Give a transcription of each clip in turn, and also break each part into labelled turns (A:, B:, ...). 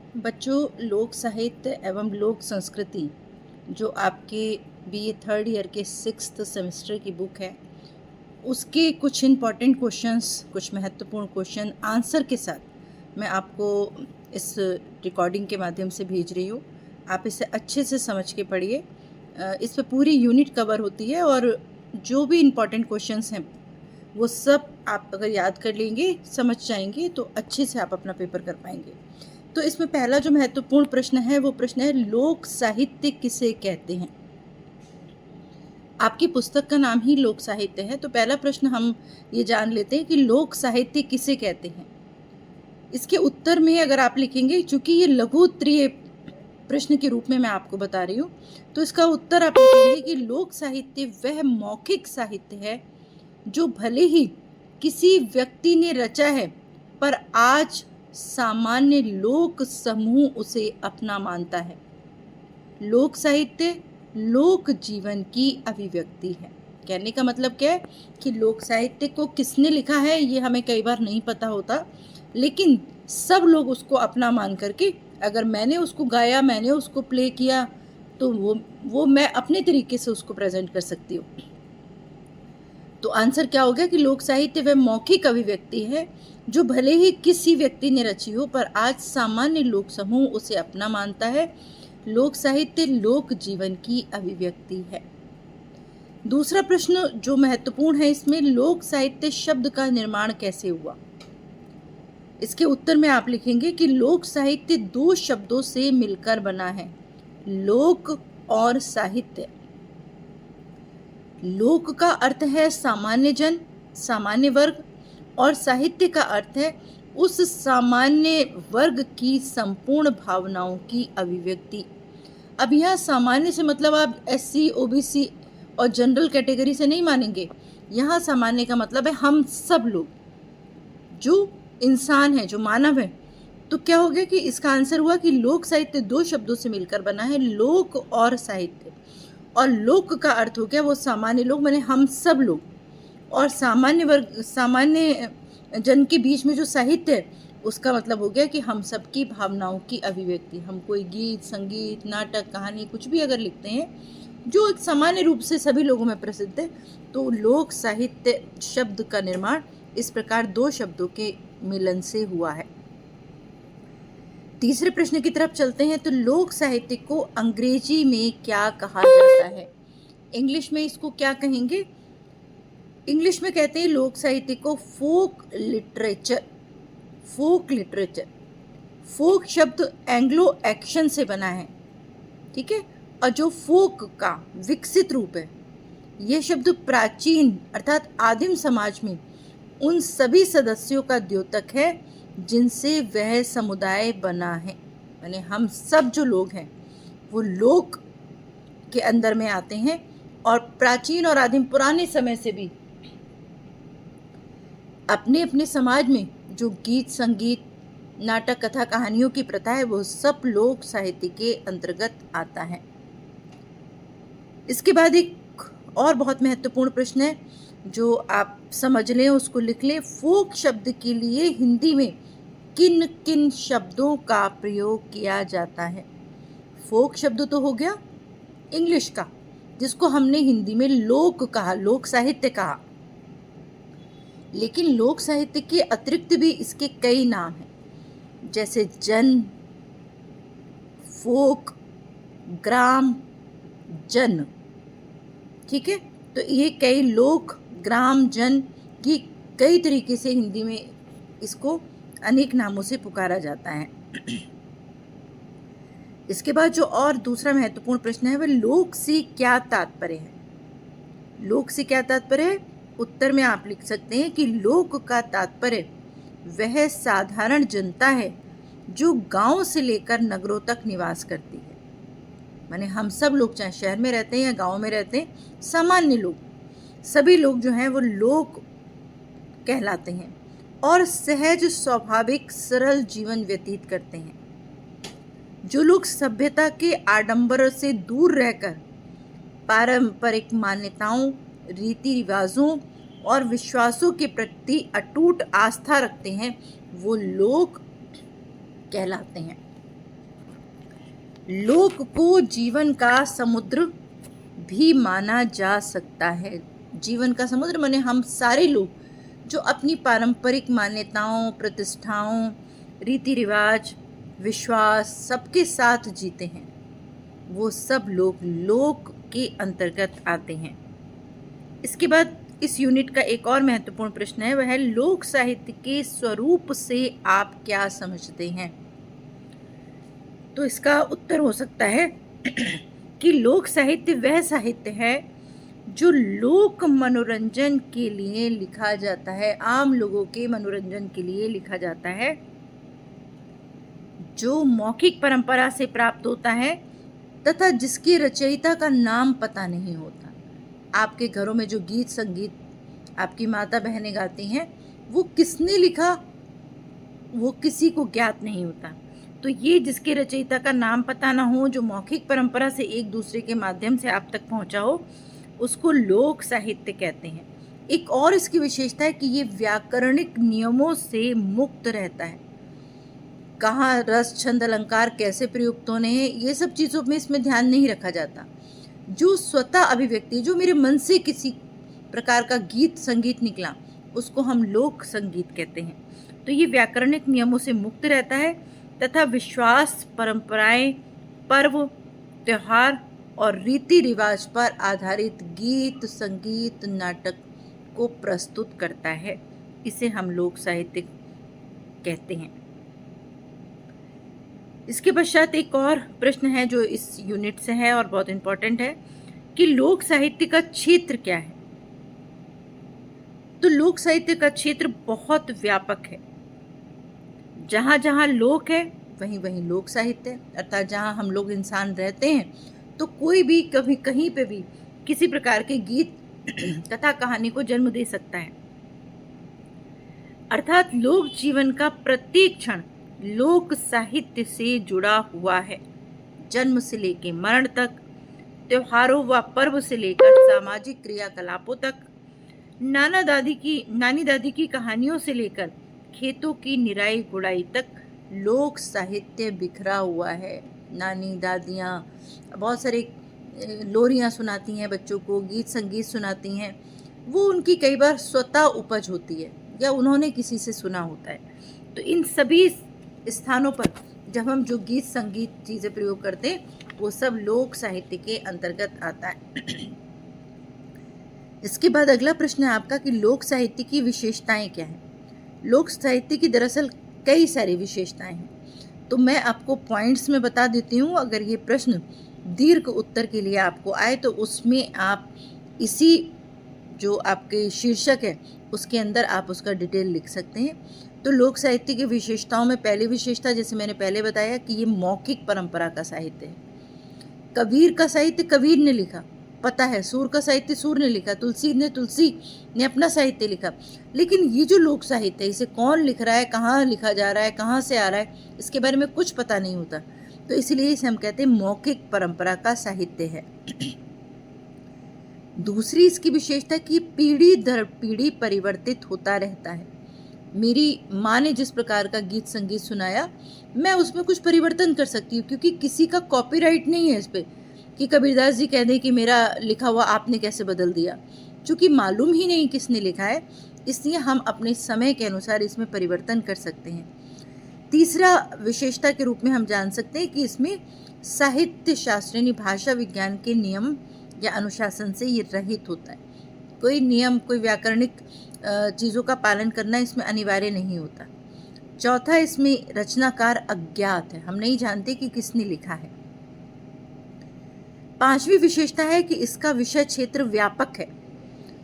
A: बच्चों, लोक साहित्य एवं लोक संस्कृति जो आपके बीए थर्ड ईयर के 6th सेमेस्टर की बुक है, उसके कुछ इम्पॉर्टेंट क्वेश्चंस, कुछ महत्वपूर्ण क्वेश्चन आंसर के साथ मैं आपको इस रिकॉर्डिंग के माध्यम से भेज रही हूँ। आप इसे अच्छे से समझ के पढ़िए। इस पे पूरी यूनिट कवर होती है और जो भी इम्पॉर्टेंट क्वेश्चंस हैं वो सब आप अगर याद कर लेंगे, समझ जाएंगे, तो अच्छे से आप अपना पेपर कर पाएंगे। तो इसमें पहला जो महत्वपूर्ण प्रश्न है वो प्रश्न है, लोक साहित्य किसे कहते हैं। आपकी पुस्तक का नाम ही लोक साहित्य है, तो पहला प्रश्न हम ये जान लेते हैं कि लोक साहित्य किसे कहते हैं। इसके उत्तर में अगर आप लिखेंगे, चूंकि ये लघु उत्तरीय प्रश्न के रूप में मैं आपको बता रही हूँ, तो इसका उत्तर आप लिखेंगे कि लोक साहित्य वह मौखिक साहित्य है जो भले ही किसी व्यक्ति ने रचा है, पर आज सामान्य लोक समूह उसे अपना मानता है। लोक साहित्य लोक जीवन की अभिव्यक्ति है। कहने का मतलब क्या है कि लोक साहित्य को किसने लिखा है ये हमें कई बार नहीं पता होता, लेकिन सब लोग उसको अपना मान करके, अगर मैंने उसको गाया, मैंने उसको प्ले किया, तो वो मैं अपने तरीके से उसको प्रेजेंट कर सकती हूँ। तो आंसर क्या हो गया कि लोक साहित्य वह मौखिक अभिव्यक्ति है जो भले ही किसी व्यक्ति ने रची हो, पर आज सामान्य लोक समूह उसे अपना मानता है। लोक साहित्य लोक जीवन की अभिव्यक्ति है। दूसरा प्रश्न जो महत्वपूर्ण है इसमें, लोक साहित्य शब्द का निर्माण कैसे हुआ। इसके उत्तर में आप लिखेंगे कि लोक साहित्य दो शब्दों से मिलकर बना है, लोक और साहित्य। लोक का अर्थ है सामान्य जन, सामान्य वर्ग, और साहित्य का अर्थ है उस सामान्य वर्ग की संपूर्ण भावनाओं की अभिव्यक्ति। अब यहाँ सामान्य से मतलब आप SC, OBC और जनरल कैटेगरी से नहीं मानेंगे। यहाँ सामान्य का मतलब है हम सब लोग जो इंसान है, जो मानव है। तो क्या हो गया कि इसका आंसर हुआ कि लोक साहित्य दो शब्दों से मिलकर बना है, लोक और साहित्य। और लोक का अर्थ हो गया वो सामान्य लोग, माने हम सब लोग, और सामान्य वर्ग, सामान्य जन के बीच में जो साहित्य है उसका मतलब हो गया कि हम सबकी भावनाओं की अभिव्यक्ति। हम कोई गीत, संगीत, नाटक, कहानी कुछ भी अगर लिखते हैं जो एक सामान्य रूप से सभी लोगों में प्रसिद्ध है, तो लोक साहित्य शब्द का निर्माण इस प्रकार दो शब्दों के मिलन से हुआ है। तीसरे प्रश्न की तरफ चलते हैं। तो लोक साहित्य को अंग्रेजी में क्या कहा जाता है। इंग्लिश में इसको क्या कहेंगे। इंग्लिश में कहते हैं लोक साहित्य को फोक लिटरेचर। फोक लिटरेचर, फोक शब्द एंग्लो एक्शन से बना है, ठीक है, और जो फोक का विकसित रूप है, यह शब्द प्राचीन अर्थात आदिम समाज में उन सभी सदस्यों का द्योतक है जिनसे वह समुदाय बना है। यानी हम सब जो लोग हैं वो लोक के अंदर में आते हैं, और प्राचीन और आदिम पुराने समय से भी अपने अपने समाज में जो गीत, संगीत, नाटक, कथा, कहानियों की प्रथा है वो सब लोक साहित्य के अंतर्गत आता है। इसके बाद एक और बहुत महत्वपूर्ण प्रश्न है जो आप समझ लें, उसको लिख लें। फोक शब्द के लिए हिंदी में किन किन शब्दों का प्रयोग किया जाता है। फोक शब्द तो हो गया इंग्लिश का, जिसको हमने हिंदी में लोक कहा, लोक साहित्य कहा, लेकिन लोक साहित्य के अतिरिक्त भी इसके कई नाम हैं, जैसे जन, फोक, ग्राम, जन, ठीक है। तो ये कई लोक, ग्राम, जन की कई तरीके से हिंदी में इसको अनेक नामों से पुकारा जाता है। इसके बाद जो और दूसरा महत्वपूर्ण प्रश्न है वह लोक से क्या तात्पर्य है। लोक से क्या तात्पर्य है। उत्तर में आप लिख सकते हैं कि लोक का तात्पर्य वह साधारण जनता है जो गांव से लेकर नगरों तक निवास करती है। माने हम सब लोग, चाहे शहर में रहते हैं या गांव में रहते हैं, सामान्य लोग, सभी लोग जो हैं वो लोक कहलाते हैं और सहज, स्वाभाविक, सरल जीवन व्यतीत करते हैं। जो लोग सभ्यता के आडंबर से दूर रहकर पारंपरिक मान्यताओं, रीति रिवाजों और विश्वासों के प्रति अटूट आस्था रखते हैं, वो लोक कहलाते हैं। लोक को जीवन का समुद्र भी माना जा सकता है। जीवन का समुद्र माने हम सारे लोग जो अपनी पारंपरिक मान्यताओं, प्रतिष्ठाओं, रीति रिवाज, विश्वास सबके साथ जीते हैं, वो सब लोग लोक के अंतर्गत आते हैं। इसके बाद इस यूनिट का एक और महत्वपूर्ण प्रश्न है, वह है लोक साहित्य के स्वरूप से आप क्या समझते हैं। तो इसका उत्तर हो सकता है कि लोक साहित्य वह साहित्य है जो लोक मनोरंजन के लिए लिखा जाता है, आम लोगों के मनोरंजन के लिए लिखा जाता है, जो मौखिक परंपरा से प्राप्त होता है तथा जिसके रचयिता का नाम पता नहीं होता। आपके घरों में जो गीत संगीत आपकी माता बहनें गाती हैं, वो किसने लिखा वो किसी को ज्ञात नहीं होता। तो ये जिसके रचयिता का नाम पता ना हो, जो मौखिक परंपरा से एक दूसरे के माध्यम से आप तक पहुंचा हो, उसको लोक साहित्य कहते हैं। एक और इसकी विशेषता है कि ये व्याकरणिक नियमों से मुक्त रहता है। कहाँ रस, छंद, अलंकार कैसे प्रयुक्त होने हैं, ये सब चीज़ों में इसमें ध्यान नहीं रखा जाता। जो स्वतः अभिव्यक्ति, जो मेरे मन से किसी प्रकार का गीत संगीत निकला, उसको हम लोक संगीत कहते हैं। तो ये व्याकरणिक नियमों से मुक्त रहता है तथा विश्वास, परंपराएं, पर्व, त्योहार और रीति रिवाज पर आधारित गीत, संगीत, नाटक को प्रस्तुत करता है। इसे हम लोक साहित्य कहते हैं। इसके पश्चात एक और प्रश्न है जो इस यूनिट से है और बहुत इंपॉर्टेंट है कि लोक साहित्य का क्षेत्र क्या है। तो लोक साहित्य का क्षेत्र बहुत व्यापक है। जहाँ जहाँ लोक है वहीं वहीं लोक साहित्य है, अर्थात जहाँ हम लोग इंसान रहते हैं तो कोई भी कभी कहीं पे भी किसी प्रकार के गीत तथा कहानी को जन्म दे सकता है। अर्थात लोक जीवन का प्रत्येक क्षण लोक साहित्य से जुड़ा हुआ है। जन्म से लेकर मरण तक, त्योहारों व पर्व से लेकर सामाजिक क्रियाकलापों तक, नानी दादी की कहानियों से लेकर खेतों की निराई गुड़ाई तक लोक साहित्य बिखरा हुआ है। नानी दादियाँ बहुत सारे लोरियाँ सुनाती हैं बच्चों को, गीत संगीत सुनाती हैं। वो उनकी कई बार स्वतः उपज होती है या उन्होंने किसी से सुना होता है। तो इन सभी स्थानों पर जब हम जो गीत संगीत चीज़ें प्रयोग करते हैं वो सब लोक साहित्य के अंतर्गत आता है। इसके बाद अगला प्रश्न है आपका कि लोक साहित्य की विशेषताएं क्या हैं। लोक साहित्य की दरअसल कई सारी विशेषताएं हैं, तो मैं आपको पॉइंट्स में बता देती हूँ। अगर ये प्रश्न दीर्घ उत्तर के लिए आपको आए तो उसमें आप इसी जो आपके शीर्षक है उसके अंदर आप उसका डिटेल लिख सकते हैं। तो लोक साहित्य की विशेषताओं में पहली विशेषता, जैसे मैंने पहले बताया, कि ये मौखिक परंपरा का साहित्य है। कबीर का साहित्य कबीर ने लिखा, पता है। सूर का साहित्य सूर ने लिखा, तुलसी ने अपना साहित्य लिखा। लेकिन ये जो लोक साहित्य है, इसे कौन लिख रहा है, कहाँ लिखा जा रहा है, कहाँ से आ रहा है, इसके बारे में कुछ पता नहीं होता। तो इसलिए इसे हम कहते हैं मौखिक परंपरा का साहित्य है। दूसरी इसकी विशेषता कि पीढ़ी दर पीढ़ी परिवर्तित होता रहता है। मेरी माँ ने जिस प्रकार का गीत संगीत सुनाया, मैं उसमें कुछ परिवर्तन कर सकती हूँ, क्योंकि किसी का कॉपीराइट नहीं है इस पर कि कबीरदास जी कह दें कि मेरा लिखा हुआ आपने कैसे बदल दिया। चूँकि मालूम ही नहीं किसने लिखा है, इसलिए हम अपने समय के अनुसार इसमें परिवर्तन कर सकते हैं। तीसरा विशेषता के रूप में हम जान सकते हैं कि इसमें साहित्य शास्त्र यानी भाषा विज्ञान के नियम या अनुशासन से ये रहित होता है। कोई नियम, कोई व्याकरणिक चीज़ों का पालन करना इसमें अनिवार्य नहीं होता। चौथा, इसमें रचनाकार अज्ञात है, हम नहीं जानते कि किसने लिखा है। पांचवी विशेषता है कि इसका विषय क्षेत्र व्यापक है,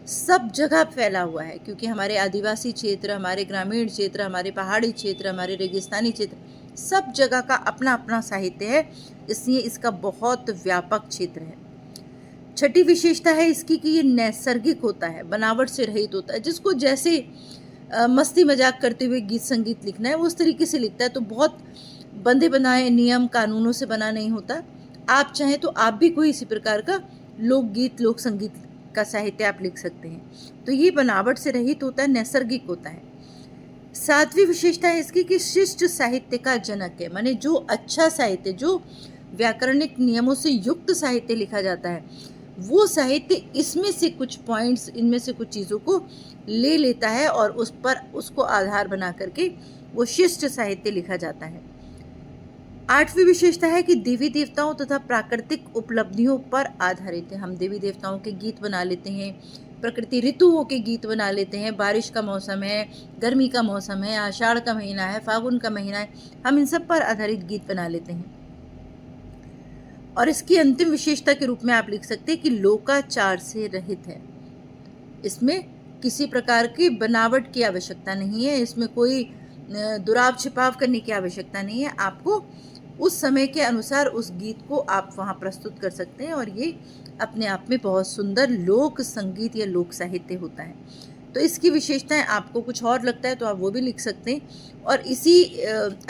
A: सब जगह फैला हुआ है, क्योंकि हमारे आदिवासी क्षेत्र, हमारे ग्रामीण क्षेत्र, हमारे पहाड़ी क्षेत्र, हमारे रेगिस्तानी क्षेत्र, सब जगह का अपना अपना साहित्य है, इसलिए इसका बहुत व्यापक क्षेत्र है। छठी विशेषता है इसकी कि ये नैसर्गिक होता है, बनावट से रहित होता है। जिसको जैसे मस्ती मजाक करते हुए गीत संगीत लिखना है वो उस तरीके से लिखता है। तो बहुत बंधे बनाए नियम कानूनों से बना नहीं होता। आप चाहें तो आप भी कोई इसी प्रकार का लोकगीत, लोक संगीत का साहित्य आप लिख सकते हैं। तो ये बनावट से रहित होता है, नैसर्गिक होता है। सातवीं विशेषता है इसकी कि शिष्ट साहित्य का जनक है, माने जो अच्छा साहित्य, जो व्याकरणिक नियमों से युक्त साहित्य लिखा जाता है, वो साहित्य इसमें से कुछ पॉइंट्स, इनमें से कुछ चीज़ों को ले लेता है और उस पर उसको आधार बना करके वो शिष्ट साहित्य लिखा जाता है। 8वीं विशेषता है कि देवी देवताओं तथा प्राकृतिक उपलब्धियों पर आधारित है। हम देवी देवताओं के गीत बना लेते हैं, प्रकृति ऋतुओं के गीत बना लेते हैं, बारिश का मौसम है, गर्मी का मौसम है, आषाढ़ का महीना है, फागुन का महीना है, हम इन सब पर आधारित गीत बना लेते हैं। और इसकी अंतिम विशेषता के रूप में आप लिख सकते हैं कि लोकाचार से रहित है। इसमें किसी प्रकार की बनावट की आवश्यकता नहीं है, इसमें कोई दुराव छिपाव करने की आवश्यकता नहीं है। आपको उस समय के अनुसार उस गीत को आप वहाँ प्रस्तुत कर सकते हैं और ये अपने आप में बहुत सुंदर लोक संगीत या लोक साहित्य होता है। तो इसकी विशेषताएं आपको कुछ और लगता है तो आप वो भी लिख सकते हैं। और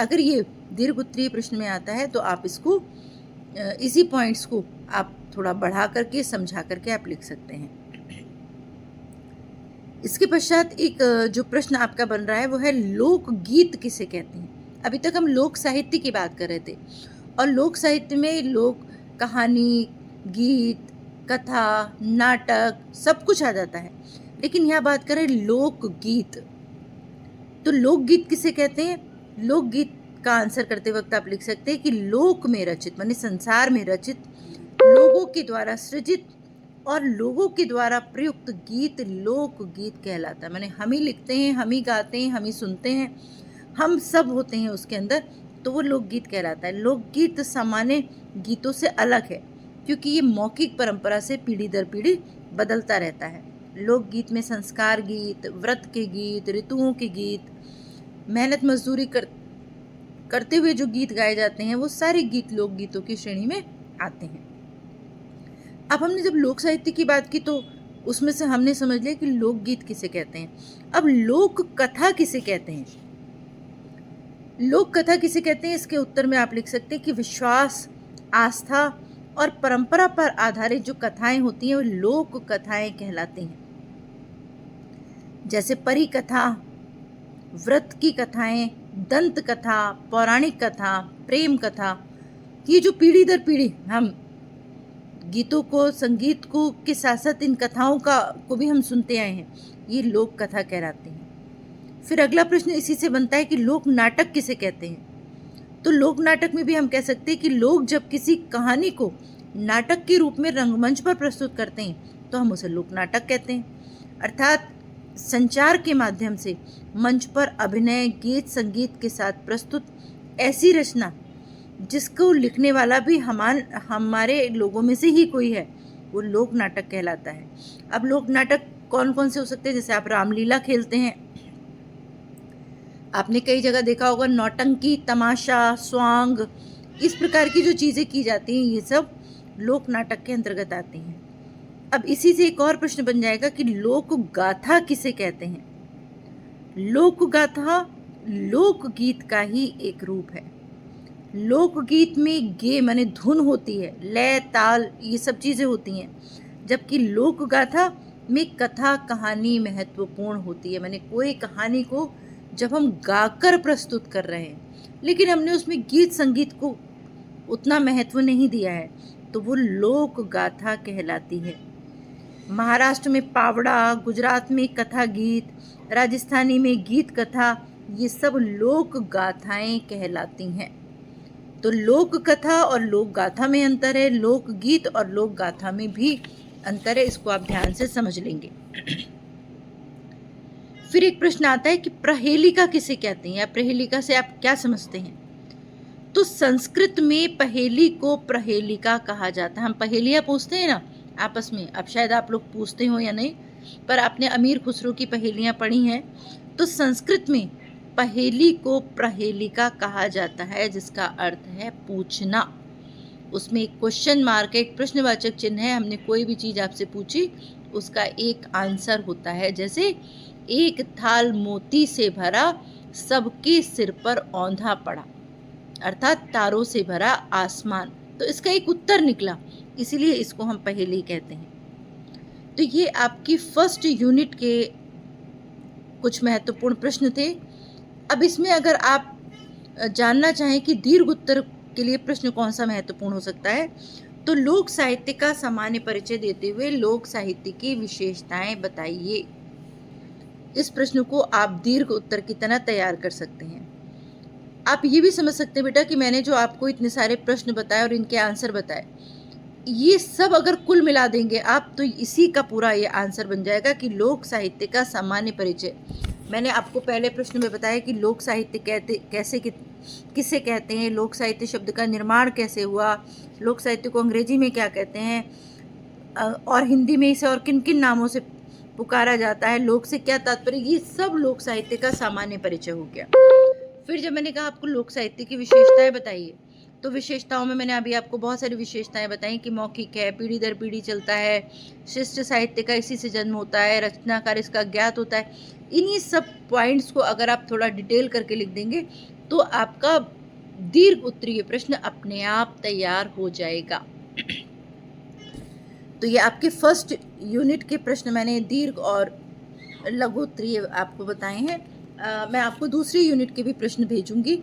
A: अगर ये दीर्घ उत्तरीय प्रश्न में आता है तो आप इसको इसी पॉइंट्स को आप थोड़ा बढ़ा करके समझा करके आप लिख सकते हैं। इसके पश्चात एक जो प्रश्न आपका बन रहा है वो है लोकगीत किसे कहते हैं। अभी तक हम लोक साहित्य की बात कर रहे थे और लोक साहित्य में लोक कहानी, गीत, कथा, नाटक सब कुछ आ जाता है, लेकिन यहाँ बात करें लोकगीत। तो लोकगीत किसे कहते हैं? लोकगीत का आंसर करते वक्त आप लिख सकते हैं कि लोक में रचित, माने संसार में रचित, लोगों के द्वारा सृजित और लोगों के द्वारा प्रयुक्त गीत लोकगीत कहलाता है। माने हम ही लिखते हैं, हम ही गाते हैं, हम ही सुनते हैं, हम सब होते हैं उसके अंदर, तो वो लोकगीत कहलाता है। लोकगीत सामान्य गीतों से अलग है क्योंकि ये मौखिक परंपरा से पीढ़ी दर पीढ़ी बदलता रहता है। लोकगीत में संस्कार गीत, व्रत के गीत, ऋतुओं के गीत, मेहनत मजदूरी करते हुए जो गीत गाए जाते हैं वो सारे गीत लोकगीतों की श्रेणी में आते हैं। अब हमने जब लोक साहित्य की बात की तो उसमें से हमने समझ लिया कि लोकगीत किसे कहते हैं। अब लोक कथा किसे कहते हैं? लोक कथा किसे कहते हैं, इसके उत्तर में आप लिख सकते हैं कि विश्वास, आस्था और परंपरा पर आधारित जो कथाएं होती हैं वो लोक कथाएं कहलाती हैं। जैसे परी कथा, व्रत की कथाएं, दंत कथा, पौराणिक कथा, प्रेम कथा, ये जो पीढ़ी दर पीढ़ी हम गीतों को, संगीत को के साथ साथ इन कथाओं को भी हम सुनते आए हैं, ये लोक कथा कहलाती हैं। फिर अगला प्रश्न इसी से बनता है कि लोक नाटक किसे कहते हैं। तो लोक नाटक में भी हम कह सकते हैं कि लोग जब किसी कहानी को नाटक के रूप में रंगमंच पर प्रस्तुत करते हैं तो हम उसे लोक नाटक कहते हैं। अर्थात संचार के माध्यम से मंच पर अभिनय, गीत, संगीत के साथ प्रस्तुत ऐसी रचना जिसको लिखने वाला भी हमारे लोगों में से ही कोई है, वो लोक नाटक कहलाता है। अब लोक नाटक कौन कौन से हो सकते हैं? जैसे आप रामलीला खेलते हैं, आपने कई जगह देखा होगा नौटंकी, तमाशा, स्वांग, इस प्रकार की जो चीज़ें की जाती हैं ये सब लोक नाटक के अंतर्गत आती हैं। अब इसी से एक और प्रश्न बन जाएगा कि लोक गाथा किसे कहते हैं। लोक गाथा लोकगीत का ही एक रूप है। लोकगीत में गे माने धुन होती है, लय, ताल, ये सब चीज़ें होती हैं, जबकि लोक गाथा में कथा कहानी महत्वपूर्ण होती है। माने कोई कहानी को जब हम गाकर प्रस्तुत कर रहे हैं लेकिन हमने उसमें गीत संगीत को उतना महत्व नहीं दिया है तो वो लोक गाथा कहलाती है। महाराष्ट्र में पावड़ा, गुजरात में कथा गीत, राजस्थानी में गीत कथा, ये सब लोक गाथाएं कहलाती हैं। तो लोक कथा और लोक गाथा में अंतर है, लोक गीत और लोक गाथा में भी अंतर है, इसको आप ध्यान से समझ लेंगे। फिर एक प्रश्न आता है कि प्रहेलिका किसे कहते हैं या प्रहेलिका से आप क्या समझते हैं। तो संस्कृत में पहेली को प्रहेलिका कहा जाता है। हम पहेलियाँ पूछते हैं ना आपस में, अब शायद आप लोग पूछते हो या नहीं, पर आपने अमीर खुसरो की पहेलियाँ पढ़ी हैं। तो संस्कृत में पहेली को प्रहेलिका कहा जाता है, जिसका अर्थ है पूछना। उसमें एक क्वेश्चन मार्क है, एक प्रश्नवाचक चिन्ह है। हमने कोई भी चीज़ आपसे पूछी उसका एक आंसर होता है। जैसे एक थाल मोती से भरा सबके सिर पर औंधा पड़ा, अर्थात तारों से भरा आसमान, तो इसका एक उत्तर निकला, इसीलिए इसको हम पहेली कहते हैं। तो ये आपकी फर्स्ट यूनिट के कुछ महत्वपूर्ण प्रश्न थे। अब इसमें अगर आप जानना चाहें कि दीर्घ उत्तर के लिए प्रश्न कौन सा महत्वपूर्ण हो सकता है? तो लोक साहित्य का सामान्य परिचय देते हुए लोक साहित्य की विशेषताएं बताइए। इस प्रश्न को आप दीर्घ उत्तर की तरह तैयार कर सकते हैं। आप ये भी समझ सकते हैं बेटा कि मैंने जो आपको इतने सारे प्रश्न बताए और इनके आंसर बताए, ये सब अगर कुल मिला देंगे आप तो इसी का पूरा ये आंसर बन जाएगा कि लोक साहित्य का सामान्य परिचय। मैंने आपको पहले प्रश्न में बताया कि लोक साहित्य किसे कहते हैं, लोक साहित्य शब्द का निर्माण कैसे हुआ, लोक साहित्य को अंग्रेजी में क्या कहते हैं, और हिंदी में इसे और किन किन नामों से पुकारा जाता है, लोक से क्या तात्पर्य, ये सब लोक साहित्य का सामान्य परिचय हो गया। फिर जब मैंने कहा आपको लोक साहित्य की विशेषताएं बताइए, तो विशेषताओं में मैंने अभी आपको बहुत सारी विशेषताएं बताई कि मौखिक है, पीढ़ी दर पीढ़ी चलता है, शिष्ट साहित्य का इसी से जन्म होता है, रचनाकार इसका ज्ञात होता है। इन्हीं सब पॉइंट्स को अगर आप थोड़ा डिटेल करके लिख देंगे तो आपका दीर्घ उत्तरीय प्रश्न अपने आप तैयार हो जाएगा। तो ये आपके फर्स्ट यूनिट के प्रश्न मैंने दीर्घ और लघु उत्तरीय आपको बताए हैं। मैं आपको दूसरी यूनिट के भी प्रश्न भेजूंगी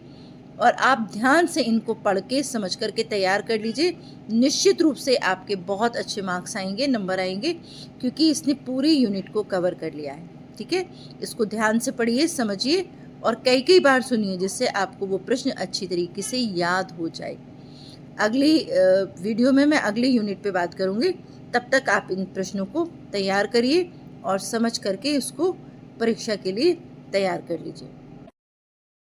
A: और आप ध्यान से इनको पढ़ के समझ करके तैयार कर लीजिए। निश्चित रूप से आपके बहुत अच्छे मार्क्स आएंगे, नंबर आएंगे, क्योंकि इसने पूरी यूनिट को कवर कर लिया है। ठीक है, इसको ध्यान से पढ़िए, समझिए और कई कई बार सुनिए, जिससे आपको वो प्रश्न अच्छी तरीके से याद हो जाए। अगली वीडियो में मैं अगली यूनिट पे बात करूँगी। तब तक आप इन प्रश्नों को तैयार करिए और समझ करके इसको परीक्षा के लिए तैयार कर लीजिए।